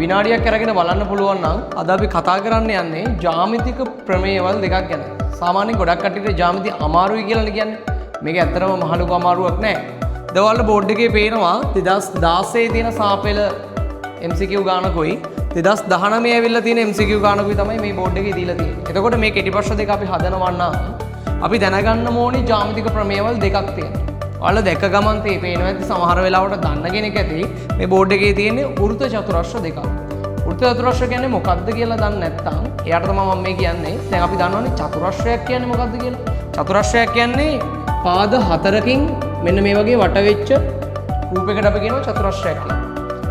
විනාඩියක් අරගෙන බලන්න පුළුවන් නම් අද අපි කතා කරන්න යන්නේ ජ්‍යාමිතික ප්‍රමේයවල දෙකක් ගැන. සාමාන්‍යයෙන් ගොඩක් කට්ටියට ජ්‍යාමිති අමාරුයි කියලානේ කියන්නේ. මේක ඇත්තටම මහ ලොකු අමාරුවක් නෑ. දවල්ට බෝඩ් එකේ පේනවා 2016 තියෙන සාපේල MCQ ගානකුයි 2019 ඇවිල්ලා තියෙන MCQ ගානකුයි තමයි මේ බෝඩ් එකේ දීලා තියෙන්නේ. එතකොට මේ කෙටි ප්‍රශ්න දෙක අපි හදනවා නම් අපි දැනගන්න ඕනේ ජ්‍යාමිතික ප්‍රමේයවල දෙකක් තියෙනවා. ඔයාලා දැක ගමන් තේ පේනවා ඇති සමහර වෙලාවට දන්න කෙනෙක් ඇති මේ බෝඩ් එකේ තියෙන්නේ වෘත්ත චතුරස්‍ර දෙකක්. වෘත්ත චතුරස්‍ර කියන්නේ මොකක්ද කියලා දන්නේ නැත්නම් එයාට තමයි මම මේ කියන්නේ. දැන් අපි දන්නවනේ චතුරස්‍රයක් කියන්නේ මොකක්ද කියලා. චතුරස්‍රයක් කියන්නේ පාද හතරකින් මෙන්න මේ වගේ වට වෙච්ච රූපයකට අපි කියනවා චතුරස්‍රයක් කියලා.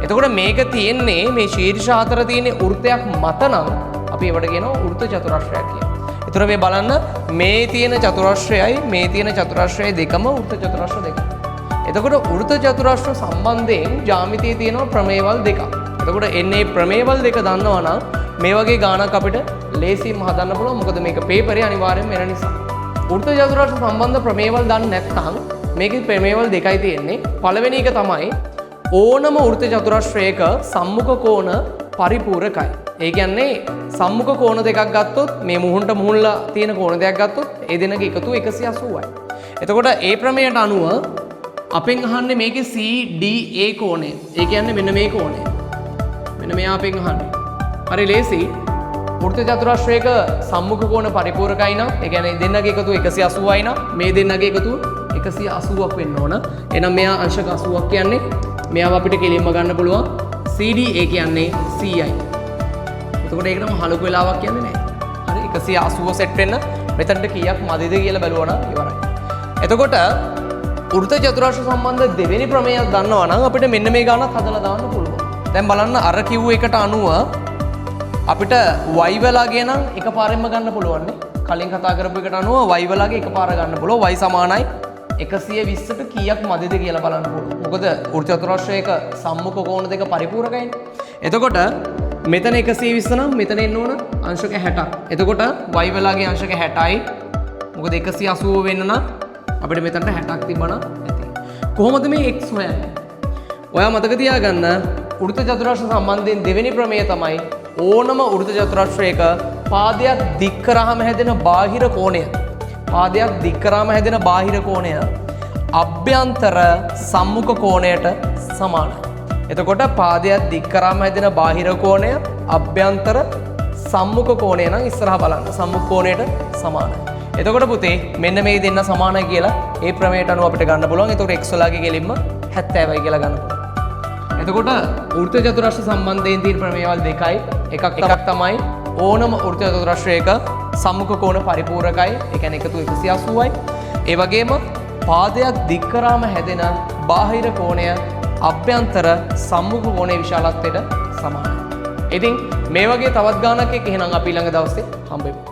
එතකොට මේක තියෙන්නේ මේ ශීර්ෂ හතර තියෙන වෘත්තයක් මත නම් අපි ඒවට කියනවා වෘත්ත චතුරස්‍රයක් කියලා. එතකොට මේ බලන්න මේ තියෙන චතුරස්‍රයයි මේ තියෙන චතුරස්‍රයයි දෙකම වෘත්ත චතුරස්‍ර දෙක. එතකොට වෘත්ත චතුරස්‍ර සම්බන්ධයෙන් ජ්‍යාමිතියේ තියෙන ප්‍රමේයවල දෙකක්. එතකොට එන්නේ ප්‍රමේයවල දෙක දන්නවා නම් මේ වගේ ගානක් අපිට ලේසියෙන්ම හදන්න පුළුවන්. මොකද මේක පේපරේ අනිවාර්යෙන්ම එන නිසා. වෘත්ත චතුරස්‍ර සම්බන්ධ ප්‍රමේයවල දන්නේ නැත්නම් මේකේ ප්‍රමේයවල දෙකයි තියෙන්නේ. පළවෙනි එක තමයි ඕනම වෘත්ත චතුරස්‍රයක සම්මුඛ කෝණ පරිපූර්ණකයි. ඒ කියන්නේ සම්මුඛ කෝණ දෙකක් ගත්තොත් මේ මුහුණට මුහුණලා තියෙන කෝණ දෙකක් ගත්තොත් ඒ දෙනගේ එකතු 180යි. එතකොට ඒ ප්‍රමේයට අනුව අපෙන් අහන්නේ මේකේ CDA කෝණය. ඒ කියන්නේ මෙන්න මේ කෝණය. මෙන්න මෙයා අපෙන් අහන්නේ. හරි ලේසි. වෘත්ත චතුරස්‍රයක සම්මුඛ කෝණ පරිපූර්ණකයි නම් ඒ කියන්නේ දෙන්නගේ එකතු 180යි නම් මේ දෙන්නගේ එකතු 180ක් වෙන්න ඕන. එහෙනම් මෙයා අංශක 80ක් කියන්නේ මෙයාව අපිට කෙලින්ම ගන්න පුළුවන් CDA කියන්නේ 100යි. එතකොට ඒකට මහ ලොකු වෙලාවක් කියන්නේ නැහැ. හරි 180 සෙට් වෙන්න මෙතනට කීයක් මදිද කියලා බැලුවා නම් ඉවරයි. එතකොට වෘත්ත චතුරස්‍ර සම්බන්ධ දෙවෙනි ප්‍රමේයයක් දන්නවා නම් අපිට මෙන්න මේ ගානක් හදලා දාන්න පුළුවන්. දැන් බලන්න අර කිව්ව එකට අනුව අපිට y වලාගේ නම් එකපාරෙන්ම ගන්න පුළුවන් නේ. කලින් කතා කරපු එකට අනුව y වලාගේ එකපාර ගන්න පුළුවන්. y සමානයි 120ට කීයක් මදිද කියලා බලන්න පුළුවන්. මොකද වෘත්ත චතුරස්‍රයක සම්මුඛ කෝණ දෙක පරිපූර්ණකයිනේ. එතකොට මෙතන 120 නම් මෙතන එන්න ඕන අංශක 60ක්. එතකොට y වලාගේ අංශක 60යි. මොකද 180 වෙන්න නම් අපිට මෙතනට 60ක් තිබ්බනම් ඇති. කොහොමද මේ x හොයන්නේ? ඔයා මතක තියාගන්න වෘත්ත චතුරස්‍ර සම්බන්ධයෙන් දෙවෙනි ප්‍රමේය තමයි ඕනම වෘත්ත චතුරස්‍රයක පාදයක් දික් කරාම හැදෙන බාහිර කෝණය. පාදයක් දික් කරාම හැදෙන බාහිර කෝණය අභ්‍යන්තර සම්මුඛ කෝණයට සමානයි. එතකොට පාදයක් දික් කරාම හැදෙන බාහිර කෝණය අභ්‍යන්තර සම්මුඛ කෝණය නම් ඉස්සරහා බලන්න සම්මුඛ කෝණයට සමානයි. එතකොට පුතේ මෙන්න මේ දෙන්න සමානයි කියලා ඒ ප්‍රමේයට අනුව අපිට ගන්න පුළුවන්. එතකොට x වලාගේ කෙලින්ම 70යි කියලා ගන්න පුළුවන්. එතකොට වෘත්ත චතුරස්‍ර සම්බන්ධයෙන් තියෙන ප්‍රමේයවල දෙකයි. එකක් තමයි ඕනම වෘත්ත චතුරස්‍රයක සම්මුඛ කෝණ පරිපූර්ණකයි. ඒ කියන්නේ එකතු 180යි. ඒ වගේම පාදයක් දික් කරාම හැදෙන බාහිර කෝණය අභ්‍යන්තර සම්මුඛ කෝණයේ විශාලත්වයට සමානයි. ඉතින් මේ වගේ තවත් ගානක් එක්ක එහෙනම් අපි ඊළඟ දවසේ හම්බෙමු.